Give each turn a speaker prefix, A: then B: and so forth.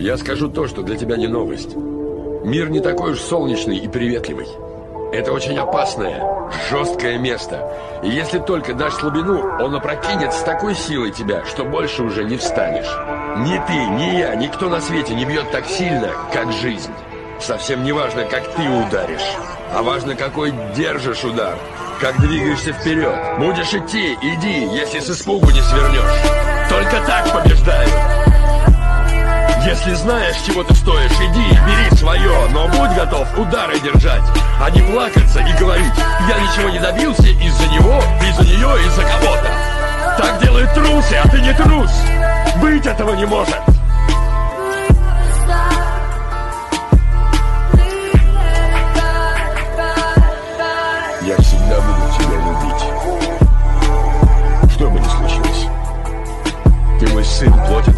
A: Я скажу то, что для тебя не новость. Мир не такой уж солнечный и приветливый. Это очень опасное, жесткое место. И если только дашь слабину, он опрокинет с такой силой тебя, что больше уже не встанешь. Ни ты, ни я, никто на свете не бьет так сильно, как жизнь. Совсем не важно, как ты ударишь, а важно, какой держишь удар, как двигаешься вперед. Будешь идти, иди, если с испугу не свернешь. Только так побеждают. Если знаешь, чего ты стоишь, иди, бери свое, но будь готов удары держать, а не плакаться и говорить: я ничего не добился из-за него, из-за нее, из-за кого-то. Так делают трусы, а ты не трус. Быть этого не может. Я всегда буду тебя любить, что бы ни случилось. Ты мой сын, плоть